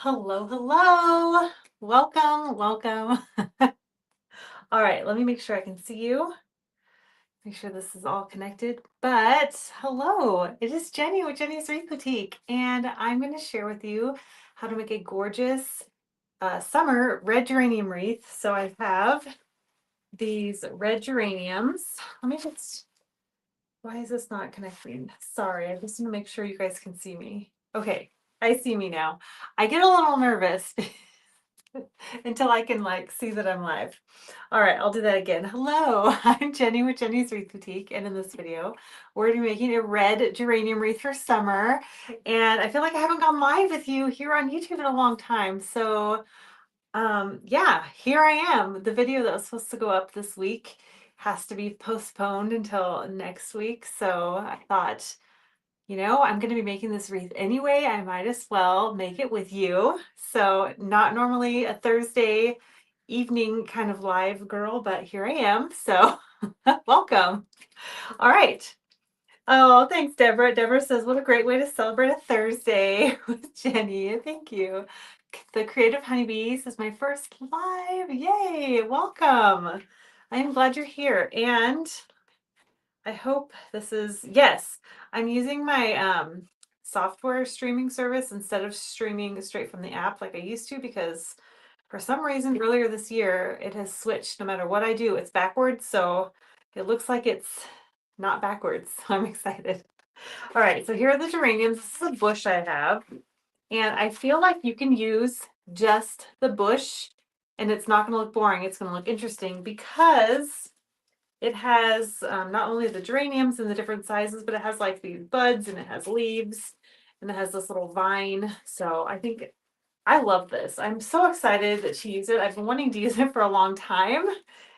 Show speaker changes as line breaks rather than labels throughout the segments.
Hello, hello. Welcome, welcome. All right, let me make sure I can see you. Make sure this is all connected. But hello, it is Jenny with Jenny's Wreath Boutique, and I'm going to share with you how to make a gorgeous summer red geranium wreath. So I have these red geraniums. Let me just, why is this not connecting? Sorry, I just want to make sure you guys can see me. Okay, I see me now. I get a little nervous until I can see that I'm live. All right, I'll do that again. Hello, I'm Jenny with Jenny's Wreath Boutique, and in this video, we're going to be making a red geranium wreath for summer. And I feel like I haven't gone live with you here on YouTube in a long time. So yeah, here I am. The video that was supposed to go up this week has to be postponed until next week. So I thought, I'm going to be making this wreath anyway. I might as well make it with you. So not normally a Thursday evening kind of live girl, but here I am. So welcome. All right. Oh, thanks, Deborah. Deborah says, what a great way to celebrate a Thursday with Jenny. Thank you. The Creative Honeybees is my first live. Yay. Welcome. I'm glad you're here. And I hope this is, yes, I'm using my software streaming service instead of streaming straight from the app like I used to, because for some reason earlier this year it has switched. No matter what I do, it's backwards. So it looks like it's not backwards. So I'm excited. All right, so here are the geraniums. This is a bush I have. And I feel like you can use just the bush and it's not going to look boring. It's going to look interesting because it has not only the geraniums in the different sizes, but it has like these buds and it has leaves and it has this little vine. So I think I love this. I'm so excited to use it. I've been wanting to use it for a long time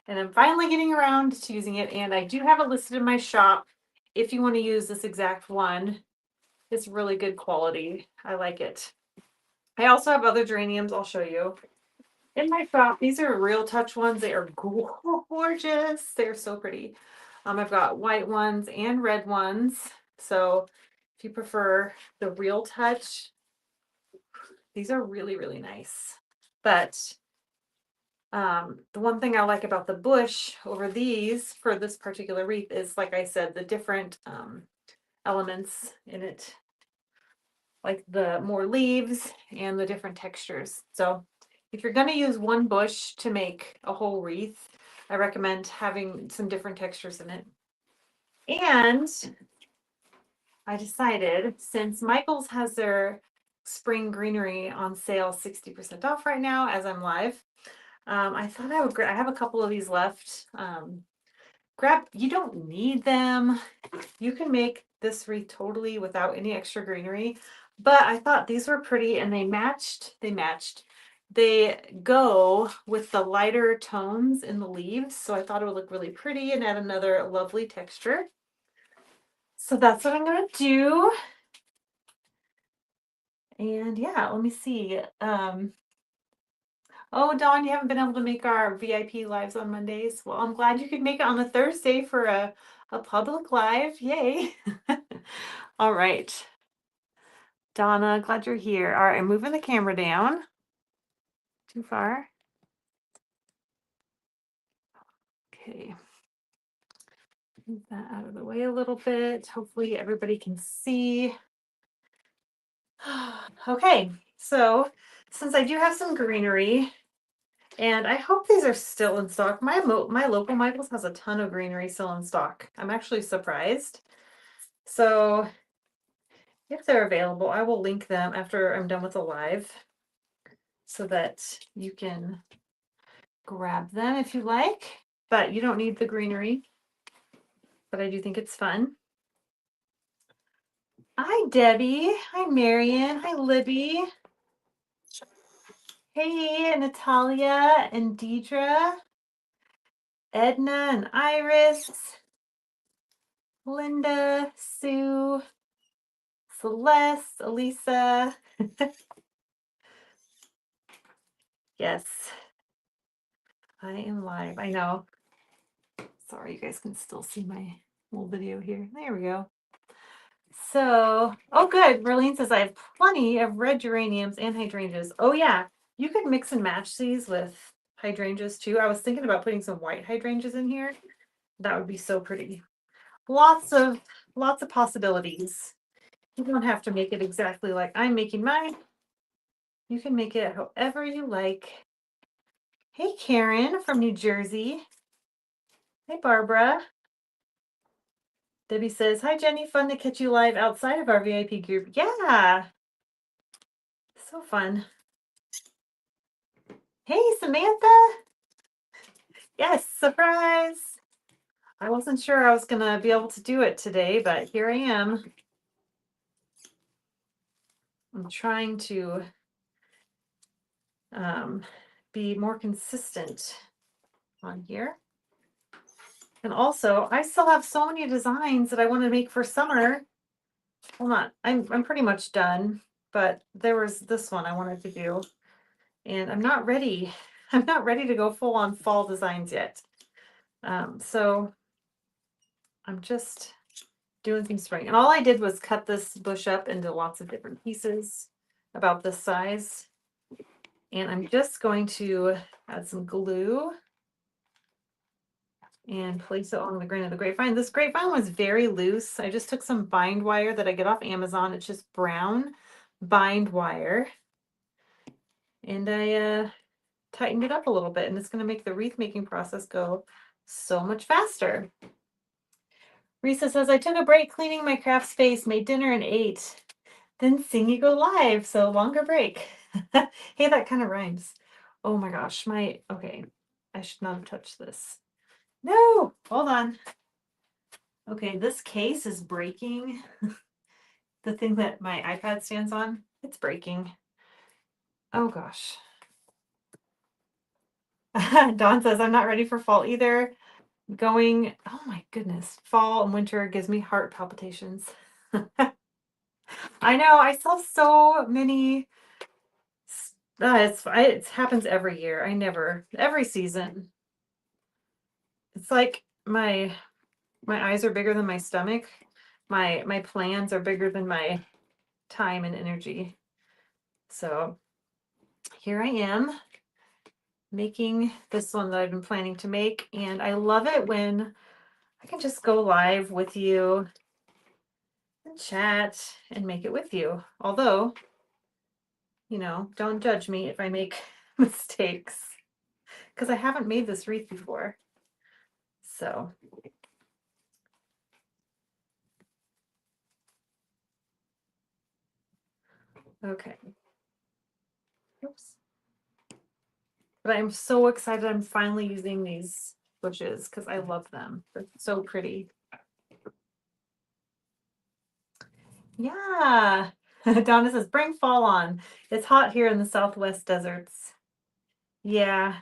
and I'm finally getting around to using it. And I do have it listed in my shop if you want to use this exact one. It's really good quality. I like it. I also have other geraniums I'll show you in my shop. These are Real Touch ones. They are gorgeous. They're so pretty. I've got white ones and red ones. So if you prefer the Real Touch, these are really, really nice. But the one thing I like about the bush over these for this particular wreath is, like I said, the different elements in it, like the more leaves and the different textures. So if you're going to use one bush to make a whole wreath, I recommend having some different textures in it. And I decided, since Michael's has their spring greenery on sale 60% off right now as I'm live, I thought I would I have a couple of these left. You don't need them. You can make this wreath totally without any extra greenery, but I thought these were pretty and they matched. They go with the lighter tones in the leaves, so I thought it would look really pretty and add another lovely texture. So that's what I'm going to do. And yeah, let me see. Oh, Dawn, you haven't been able to make our VIP lives on Mondays. Well, I'm glad you could make it on a Thursday for a public live. Yay. All right. Donna, glad you're here. All right, I'm moving the camera down. Too far. Okay. Move that out of the way a little bit. Hopefully everybody can see. Okay, so since I do have some greenery, and I hope these are still in stock. My local Michael's has a ton of greenery still in stock. I'm actually surprised. So if they're available, I will link them after I'm done with the live so that you can grab them if you like. But you don't need the greenery. But I do think it's fun. Hi, Debbie. Hi, Marion. Hi, Libby. Hey, Natalia and Deidre. Edna and Iris. Linda, Sue, Celeste, Elisa. Yes, I am live. I know. Sorry, you guys can still see my little video here. There we go. So, oh good. Merlene says I have plenty of red geraniums and hydrangeas. Oh yeah, you could mix and match these with hydrangeas too. I was thinking about putting some white hydrangeas in here. That would be so pretty. Lots of possibilities. You don't have to make it exactly like I'm making mine. You can make it however you like. Hey Karen from New Jersey. Hey Barbara. Debbie says, hi Jenny, fun to catch you live outside of our VIP group. Yeah, so fun. Hey Samantha. Yes, surprise. I wasn't sure I was gonna be able to do it today, but here I am. I'm trying to be more consistent on here. And also, I still have so many designs that I want to make for summer. Well, not, I'm pretty much done, but there was this one I wanted to do, and I'm not ready. I'm not ready to go full on fall designs yet. So I'm just doing some spring. And all I did was cut this bush up into lots of different pieces about this size. And I'm just going to add some glue and place it on the grain of the grapevine. This grapevine was very loose. I just took some bind wire that I get off Amazon. It's just brown bind wire. And I tightened it up a little bit, and it's going to make the wreath making process go so much faster. Risa says, I took a break cleaning my craft space, made dinner and ate. Then Singy go live, so longer break. Hey, that kind of rhymes. Oh my gosh, okay, I should not have touched this. No, hold on. Okay, this case is breaking. The thing that my iPad stands on, it's breaking. Oh gosh. Dawn says, I'm not ready for fall either. Oh my goodness, fall and winter gives me heart palpitations. I know, I saw so many. It happens every year. Every season. It's like my eyes are bigger than my stomach. My plans are bigger than my time and energy. So here I am making this one that I've been planning to make, and I love it when I can just go live with you and chat and make it with you. Although, don't judge me if I make mistakes, because I haven't made this wreath before. So okay. Oops. But I'm so excited I'm finally using these bushes because I love them. They're so pretty. Yeah. Donna says, bring fall on. It's hot here in the Southwest deserts. Yeah.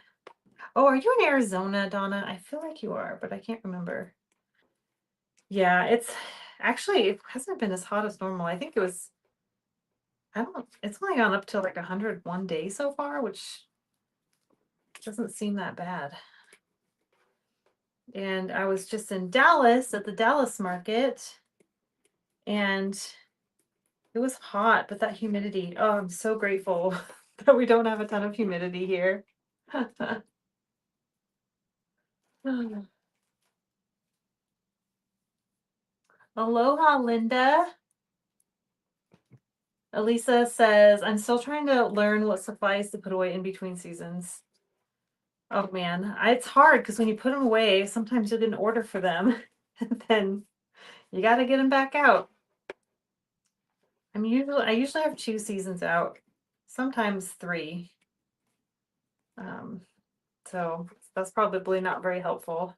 Oh, are you in Arizona, Donna? I feel like you are, but I can't remember. Yeah, it hasn't been as hot as normal. I think it's only gone up to like 100 one day so far, which doesn't seem that bad. And I was just in Dallas at the Dallas market, and it was hot, but that humidity. Oh, I'm so grateful that we don't have a ton of humidity here. Aloha, Linda. Elisa says, I'm still trying to learn what supplies to put away in between seasons. Oh man, it's hard because when you put them away, sometimes you get an order for them, and then you got to get them back out. I usually have 2 seasons out, sometimes 3. So that's probably not very helpful.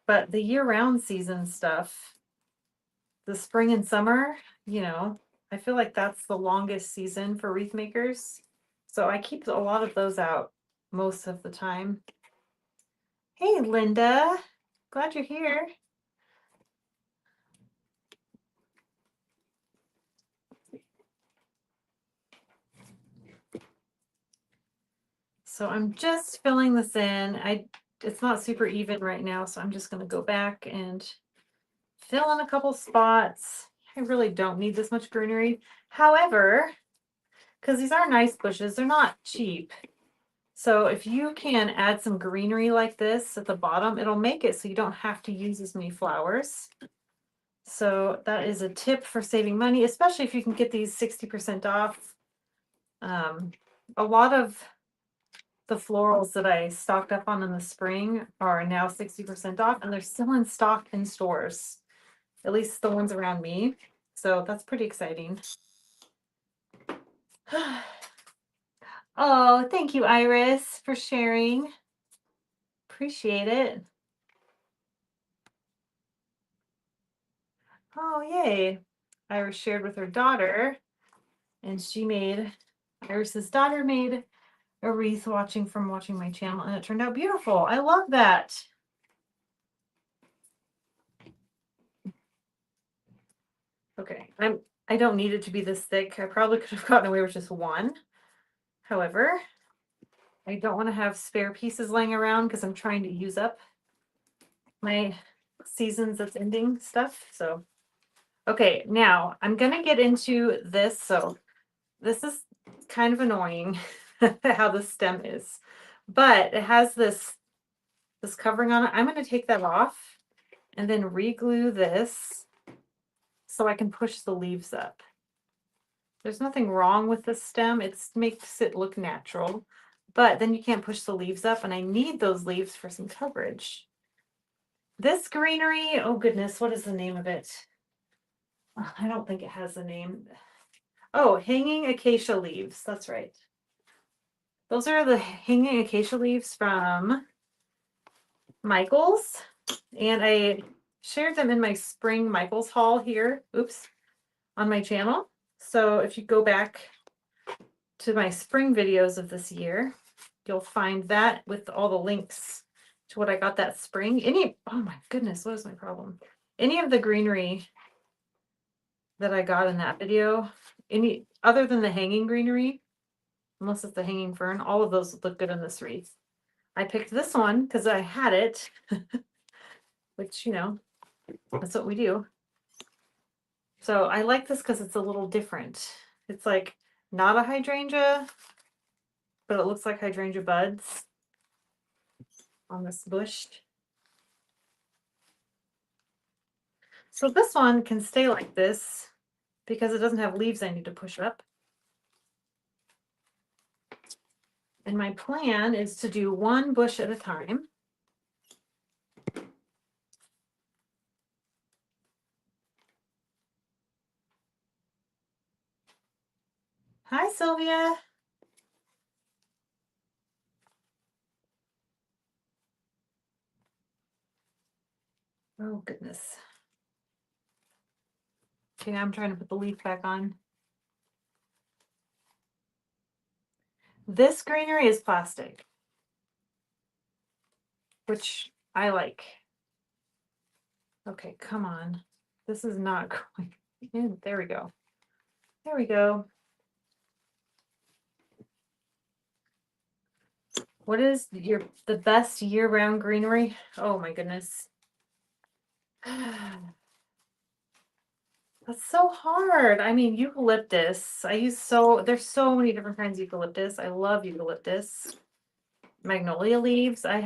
But the year-round season stuff, the spring and summer, I feel like that's the longest season for wreath makers. So I keep a lot of those out most of the time. Hey, Linda. Glad you're here. So I'm just filling this in. I it's not super even right now, so I'm just going to go back and fill in a couple spots. I really don't need this much greenery. However, because these are nice bushes, they're not cheap. So if you can add some greenery like this at the bottom, it'll make it so you don't have to use as many flowers. So that is a tip for saving money, especially if you can get these 60% off. A lot of the florals that I stocked up on in the spring are now 60% off, and they're still in stock in stores, at least the ones around me. So that's pretty exciting. Oh, thank you, Iris, for sharing. Appreciate it. Oh, yay. Iris shared with her daughter, and Iris's daughter made a wreath watching my channel, and it turned out beautiful. I love that. Okay, I don't need it to be this thick. I probably could have gotten away with just one. However, I don't want to have spare pieces laying around because I'm trying to use up my seasons that's ending stuff. So, okay, now I'm going to get into this. So this is kind of annoying how the stem is, but it has this covering on it. I'm going to take that off and then re-glue this so I can push the leaves up. There's nothing wrong with the stem. It makes it look natural, but then you can't push the leaves up, and I need those leaves for some coverage. This greenery, oh goodness, what is the name of it? I don't think it has a name. Oh, hanging acacia leaves. That's right. Those are the hanging acacia leaves from Michael's, and I shared them in my spring Michael's haul here. Oops, on my channel. So if you go back to my spring videos of this year, you'll find that with all the links to what I got that spring. Oh my goodness, what is my problem? Any of the greenery that I got in that video, any other than the hanging greenery, unless it's the hanging fern, all of those look good in this wreath. I picked this one because I had it, which, that's what we do. So I like this because it's a little different. It's like not a hydrangea, but it looks like hydrangea buds on this bush. So this one can stay like this because it doesn't have leaves I need to push up. And my plan is to do one bush at a time. Hi, Sylvia. Oh, goodness. Okay, now I'm trying to put the leaf back on. This greenery is plastic, which I like. Okay, come on. This is not going in. There we go. There we go. What is the best year-round greenery? Oh my goodness. That's so hard. I mean, eucalyptus. There's so many different kinds of eucalyptus. I love eucalyptus. Magnolia leaves. I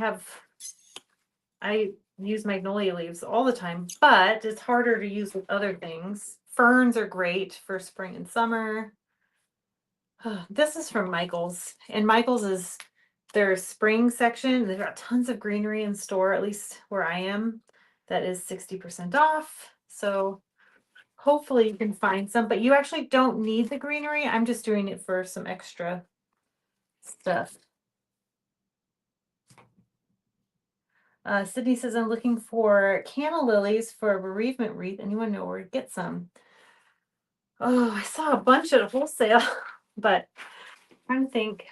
use magnolia leaves all the time, but it's harder to use with other things. Ferns are great for spring and summer. This is from Michael's, and Michael's is their spring section. They've got tons of greenery in store, at least where I am. That is 60% off. So hopefully you can find some, but you actually don't need the greenery. I'm just doing it for some extra stuff. Sydney says, I'm looking for canna lilies for a bereavement wreath. Anyone know where to get some? Oh, I saw a bunch at a wholesale, but I'm trying to think.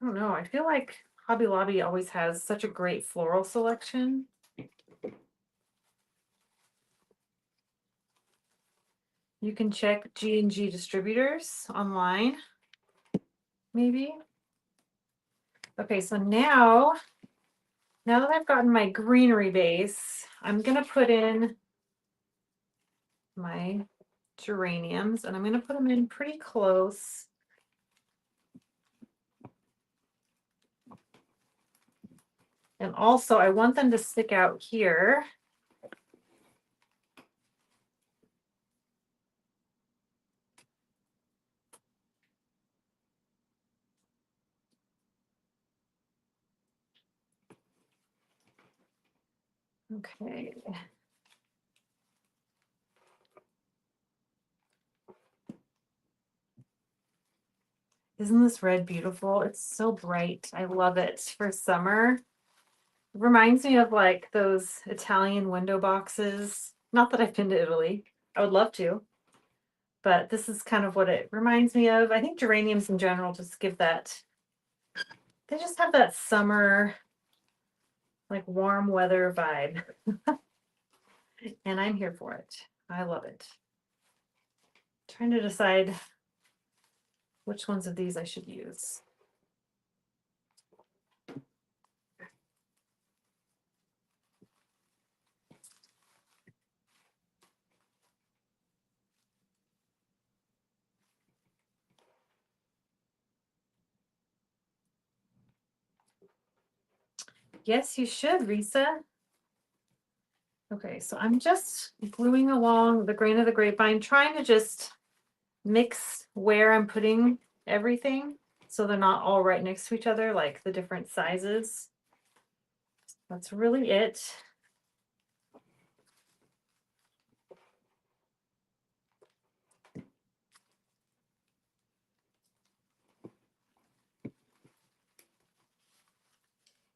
I don't know. I feel like Hobby Lobby always has such a great floral selection. You can check G&G distributors online, maybe. Okay, so now that I've gotten my greenery base, I'm gonna put in my geraniums, and I'm gonna put them in pretty close. And also I want them to stick out here. Okay. Isn't this red beautiful? It's so bright. I love it for summer. It reminds me of like those Italian window boxes. Not that I've been to Italy. I would love to, but this is kind of what it reminds me of. I think geraniums in general just give that, they just have that summer, like warm weather vibe. And I'm here for it. I love it. Trying to decide which ones of these I should use. Yes, you should, Risa. Okay, so I'm just gluing along the grain of the grapevine, trying to just mix where I'm putting everything so they're not all right next to each other, like the different sizes. That's really it.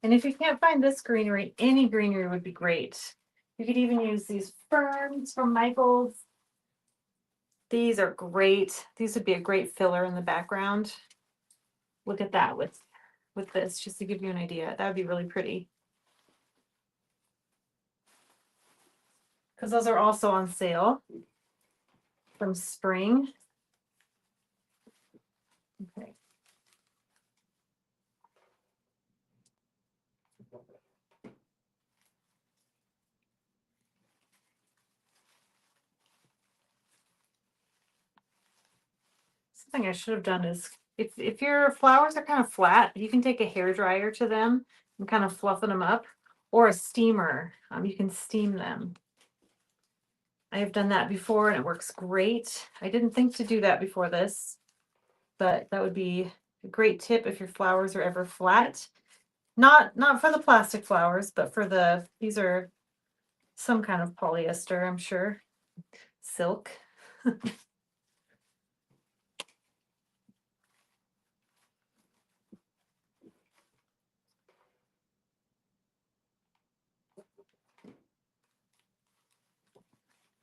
And if you can't find this greenery, any greenery would be great. You could even use these ferns from Michael's. These are great. These would be a great filler in the background. Look at that with this, just to give you an idea. That would be really pretty. Because those are also on sale from spring. Okay. Something I should have done is if your flowers are kind of flat, you can take a hair dryer to them and kind of fluffen them up, or a steamer. You can steam them. I have done that before and it works great. I didn't think to do that before this, but that would be a great tip if your flowers are ever flat. Not for the plastic flowers, but for these are some kind of polyester, I'm sure. Silk.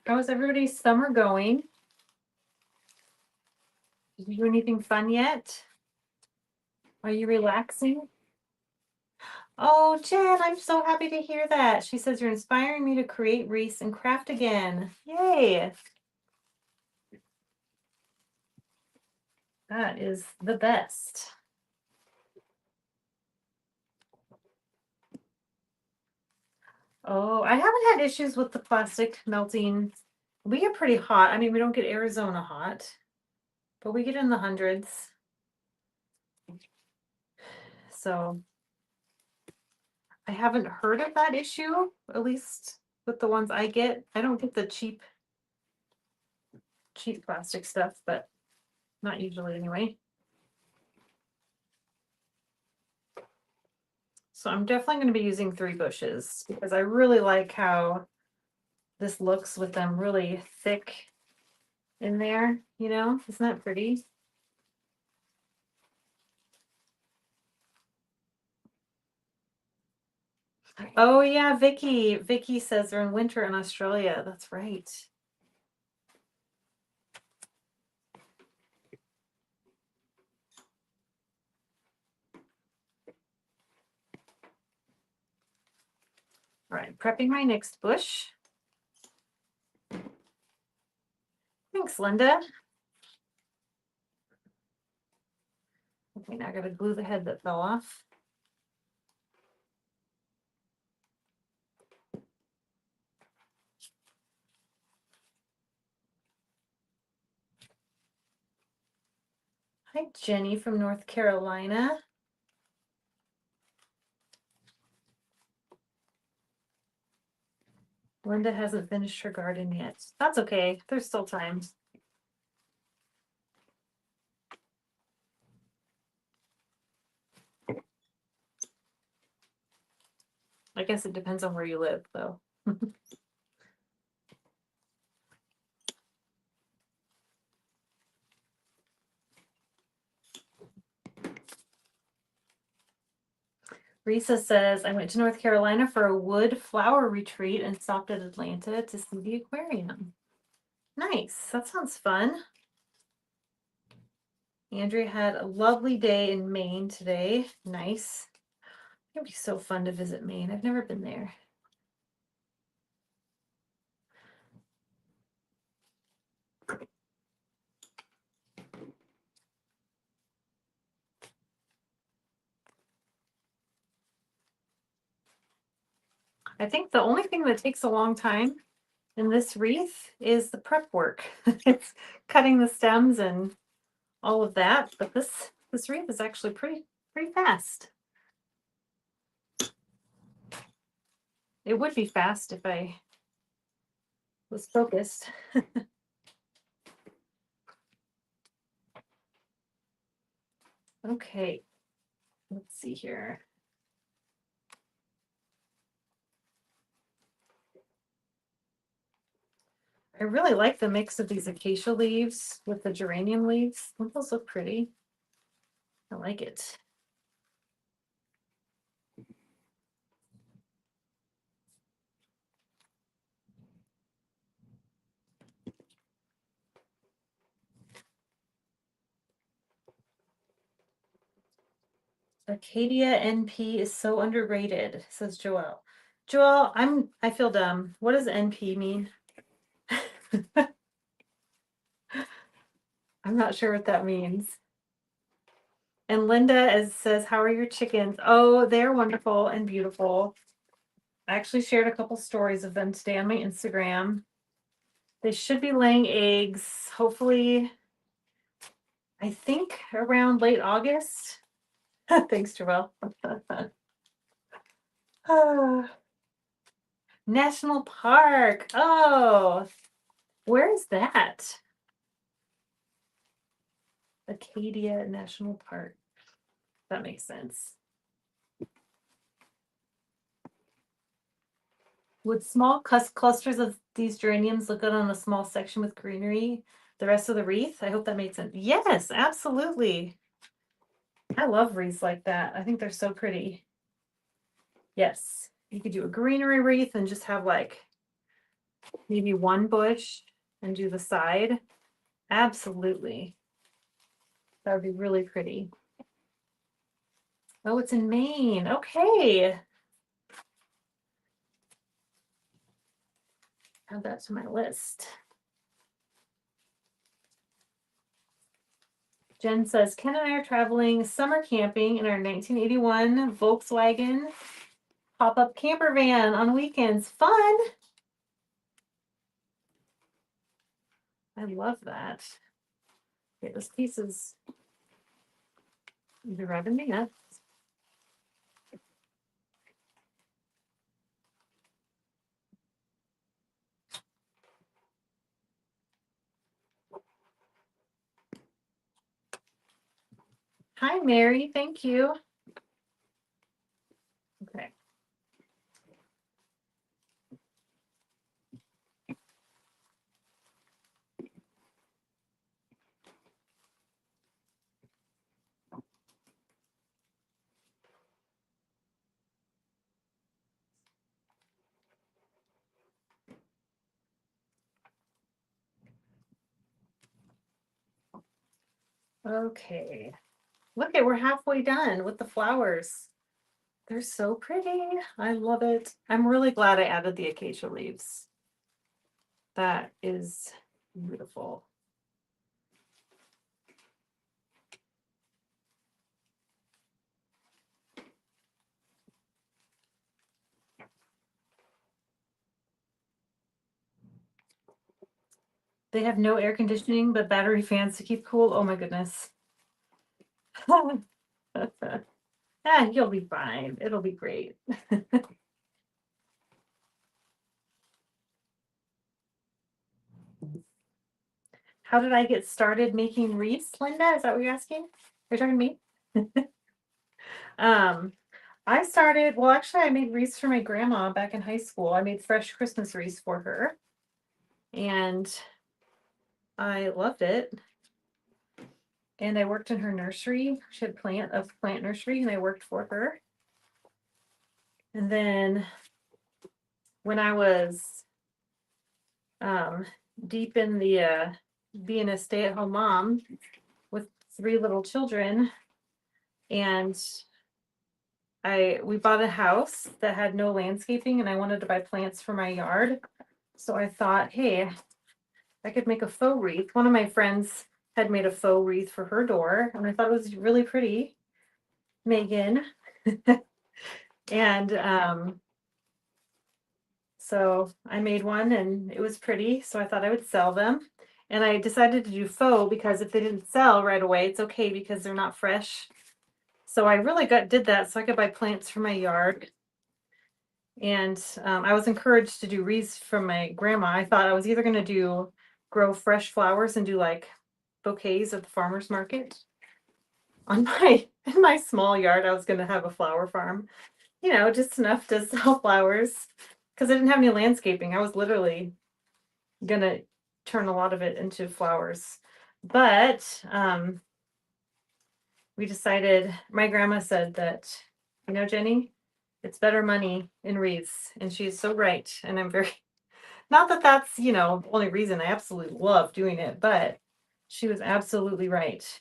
How is everybody's summer going? Did you do anything fun yet? Are you relaxing? Oh, Jen, I'm so happy to hear that. She says you're inspiring me to create wreaths and craft again. Yay. That is the best. Oh, I haven't had issues with the plastic melting. We get pretty hot. I mean, we don't get Arizona hot, but we get in the hundreds. So I haven't heard of that issue, at least with the ones I get. I don't get the cheap plastic stuff, but not usually anyway. So I'm definitely going to be using 3 bushes because I really like how this looks with them really thick in there, you know? Isn't that pretty? Oh yeah, Vicky. Vicky says they're in winter in Australia. That's right. All right, prepping my next bush. Thanks, Linda. Okay, now I gotta glue the head that fell off. Hi, Jenny from North Carolina. Linda hasn't finished her garden yet. That's okay. There's still time. I guess it depends on where you live, though. Risa says, I went to North Carolina for a wood flower retreat and stopped at Atlanta to see the aquarium. Nice. That sounds fun. Andrea had a lovely day in Maine today. Nice. It'd be so fun to visit Maine. I've never been there. I think the only thing that takes a long time in this wreath is the prep work. It's cutting the stems and all of that, but this wreath is actually pretty fast. It would be fast if I was focused. Okay, let's see here. I really like the mix of these acacia leaves with the geranium leaves. Those look pretty. I like it. Acadia NP is so underrated, says Joelle. Joelle, I feel dumb. What does NP mean? I'm not sure what that means. And Linda says, how are your chickens? Oh, they're wonderful and beautiful. I actually shared a couple stories of them today on my Instagram. They should be laying eggs, hopefully, I think around late August. Thanks, Joelle. National Park. Oh, where is that? Acadia National Park. That makes sense. Would small clusters of these geraniums look good on a small section with greenery? The rest of the wreath? I hope that made sense. Yes, absolutely. I love wreaths like that. I think they're so pretty. Yes. You could do a greenery wreath and just have like maybe one bush and do the side. Absolutely. That would be really pretty. Oh, it's in Maine. Okay. Add that to my list. Jen says, Ken and I are traveling summer camping in our 1981 Volkswagen pop-up camper van on weekends. Fun. I love that. Okay, this piece is driving me nuts. Hi, Mary. Thank you. Okay. Okay. Look at, we're halfway done with the flowers. They're so pretty. I love it. I'm really glad I added the acacia leaves. That is beautiful. They have no air conditioning, but battery fans to keep cool. Oh my goodness. Yeah, you'll be fine. It'll be great. How did I get started making wreaths, Linda? Is that what you're asking? You're talking to me? Um, I started, well, actually, I made wreaths for my grandma back in high school. I made fresh Christmas wreaths for her, and I loved it. And I worked in her nursery. She had plant nursery, and I worked for her. And then when I was deep in the being a stay-at-home mom with 3 little children, and we bought a house that had no landscaping, and I wanted to buy plants for my yard. So I thought, hey, I could make a faux wreath. One of my friends had made a faux wreath for her door, and I thought it was really pretty, Megan. And so I made one, and it was pretty, so I thought I would sell them. And I decided to do faux because if they didn't sell right away, it's okay because they're not fresh. So I really did that so I could buy plants for my yard. And I was encouraged to do wreaths from my grandma. I thought I was either going to grow fresh flowers and do like bouquets at the farmer's market. On in my small yard, I was going to have a flower farm, just enough to sell flowers because I didn't have any landscaping. I was literally going to turn a lot of it into flowers. But we decided, my grandma said that, Jenny, it's better money in wreaths. And she is so right. And I'm very, not that that's, the only reason. I absolutely love doing it, but she was absolutely right.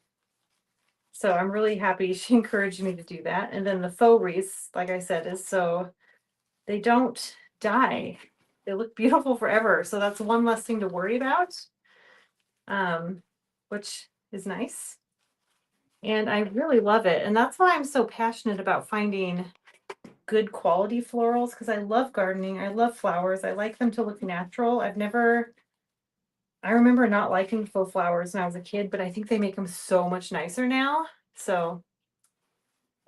So I'm really happy she encouraged me to do that. And then the faux wreaths, like I said, is so they don't die. They look beautiful forever. So that's one less thing to worry about, which is nice. And I really love it. And that's why I'm so passionate about finding good quality florals, because I love gardening. I love flowers. I like them to look natural. I remember not liking faux flowers when I was a kid, but I think they make them so much nicer now. So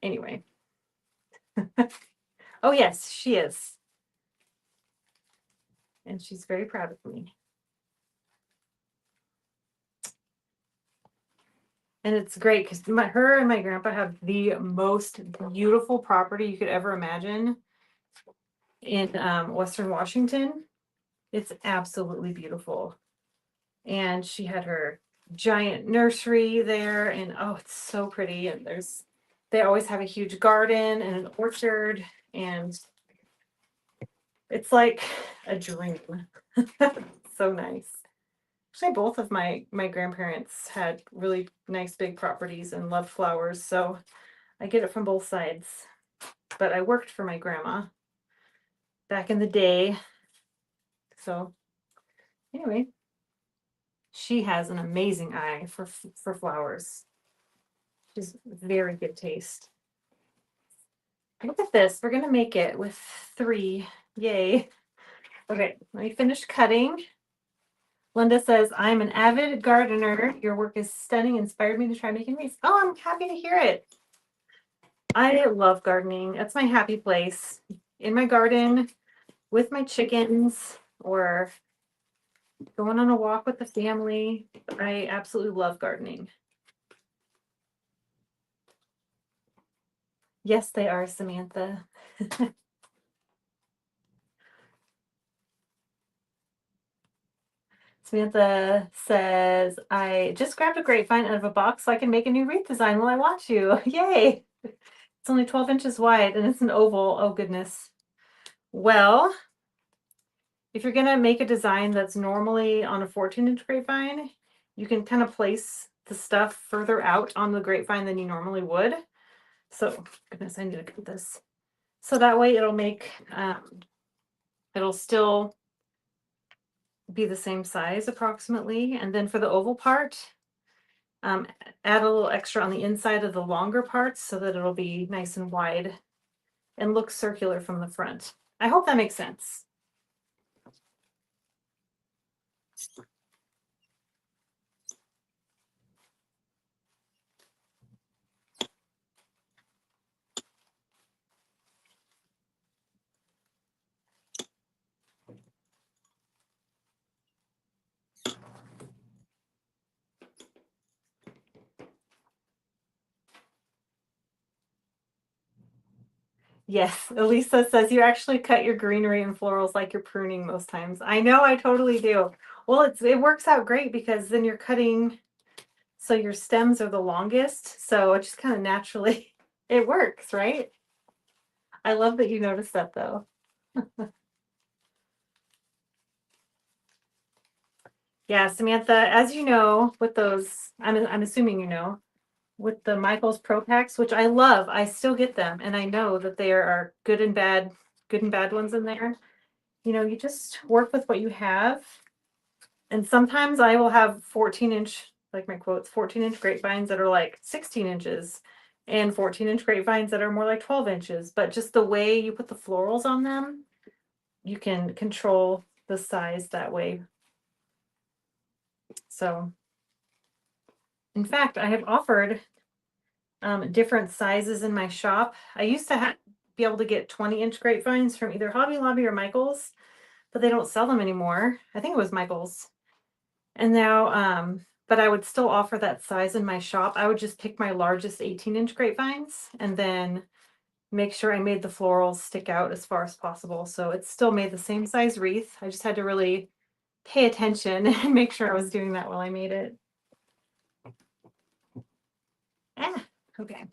anyway. Oh yes, she is. And she's very proud of me. And it's great because her and my grandpa have the most beautiful property you could ever imagine in Western Washington. It's absolutely beautiful. And she had her giant nursery there, and oh, it's so pretty. And they always have a huge garden and an orchard, and it's like a dream. So nice. Actually, both of my grandparents had really nice big properties and loved flowers, so I get it from both sides. But I worked for my grandma back in the day. So anyway, she has an amazing eye for flowers. She's very good taste. Look at this. We're gonna make it with 3. Yay. Okay, let me finish cutting. Linda says, I'm an avid gardener. Your work is stunning. Inspired me to try making wreaths. Oh, I'm happy to hear it. I love gardening. That's my happy place. In my garden with my chickens or going on a walk with the family. I absolutely love gardening. Yes, they are, Samantha. Samantha says, I just grabbed a grapevine out of a box so I can make a new wreath design while I watch you. Yay! It's only 12 inches wide and it's an oval. Oh, goodness. Well, if you're going to make a design that's normally on a 14-inch grapevine, you can kind of place the stuff further out on the grapevine than you normally would. So, goodness, I need to cut this. So that way it'll still be the same size approximately. And then for the oval part, add a little extra on the inside of the longer parts so that it'll be nice and wide and look circular from the front. I hope that makes sense. Yes, Elisa says you actually cut your greenery and florals like you're pruning most times. I know, I totally do. Well, it works out great because then you're cutting so your stems are the longest, so it just kind of naturally it works, right? I love that you noticed that though. Yeah, Samantha, as you know, with those, I'm assuming you know, with the Michaels Pro Packs, which I love, I still get them, and I know that there are good and bad ones in there. You know, you just work with what you have. And sometimes I will have 14-inch, like my quotes, 14-inch grapevines that are like 16 inches and 14-inch grapevines that are more like 12 inches. But just the way you put the florals on them, you can control the size that way. So, in fact, I have offered different sizes in my shop. I used to be able to get 20-inch grapevines from either Hobby Lobby or Michaels, but they don't sell them anymore. I think it was Michaels. And now, but I would still offer that size in my shop. I would just pick my largest 18-inch grapevines and then make sure I made the florals stick out as far as possible. So it still made the same size wreath. I just had to really pay attention and make sure I was doing that while I made it. Ah, okay.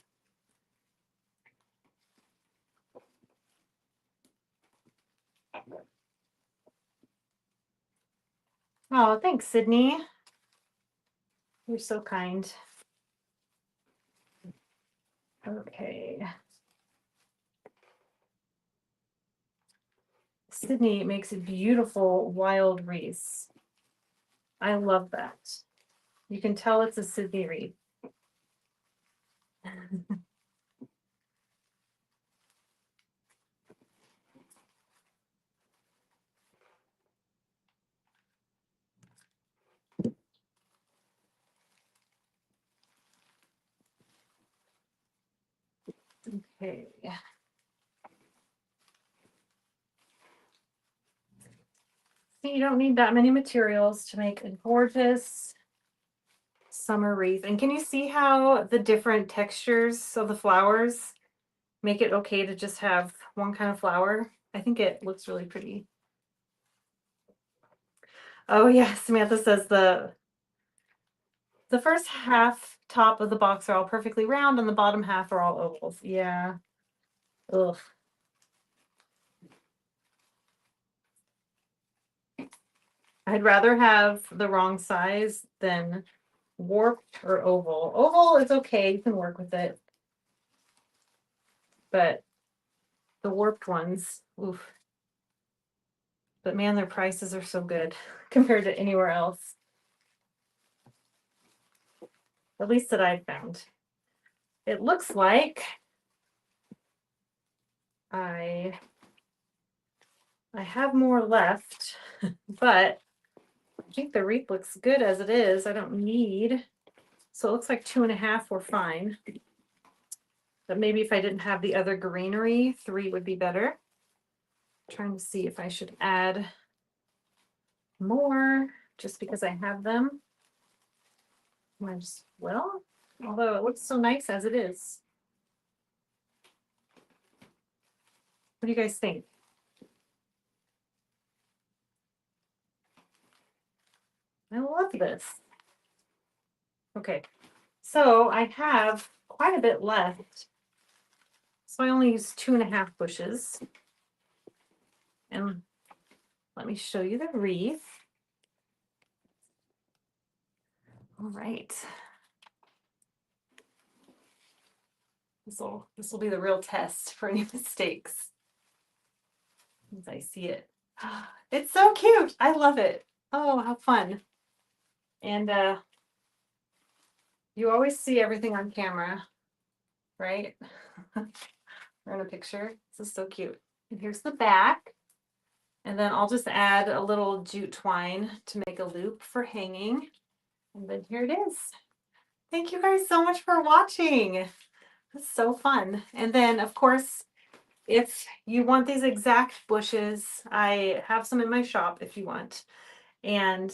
Oh, thanks, Sydney. You're so kind. Okay. Sydney makes beautiful wild wreaths. I love that. You can tell it's a Sydney wreath. Okay. You don't need that many materials to make a gorgeous summer wreath. And can you see how the different textures of the flowers make it okay to just have one kind of flower? I think it looks really pretty. Oh yeah, Samantha says the first half top of the box are all perfectly round and the bottom half are all ovals. Yeah. Ugh. I'd rather have the wrong size than warped or oval. Oval is okay, you can work with it. But the warped ones, oof. But man, their prices are so good compared to anywhere else. At least that I've found. It looks like I have more left, but I think the wreath looks good as it is. I don't need, so it looks like 2.5 were fine. But maybe if I didn't have the other greenery, 3 would be better. I'm trying to see if I should add more just because I have them. I just will, although it looks so nice as it is. What do you guys think? I love this. Okay, so I have quite a bit left. So I only used 2.5 bushes. And let me show you the wreath. All right. This will be the real test for any mistakes as I see it. It's so cute. I love it. Oh, how fun. And you always see everything on camera, right? Or in a picture. This is so cute. And here's the back. And then I'll just add a little jute twine to make a loop for hanging. And then here it is. Thank you guys so much for watching. It's so fun. And then, of course, if you want these exact bushes, I have some in my shop if you want. And,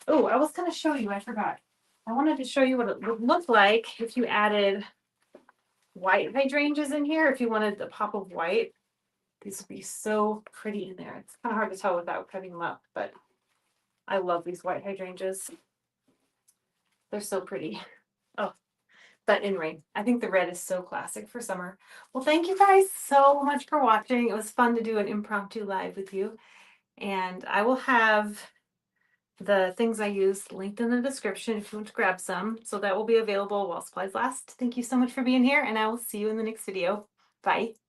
oh, I was going to show you, I forgot. I wanted to show you what it would look like if you added white hydrangeas in here if you wanted a pop of white. These would be so pretty in there. It's kind of hard to tell without cutting them up, but I love these white hydrangeas. They're so pretty. Oh, but in rain. I think the red is so classic for summer. Well, thank you guys so much for watching. It was fun to do an impromptu live with you. And I will have the things I used linked in the description if you want to grab some. So that will be available while supplies last. Thank you so much for being here, and I will see you in the next video. Bye.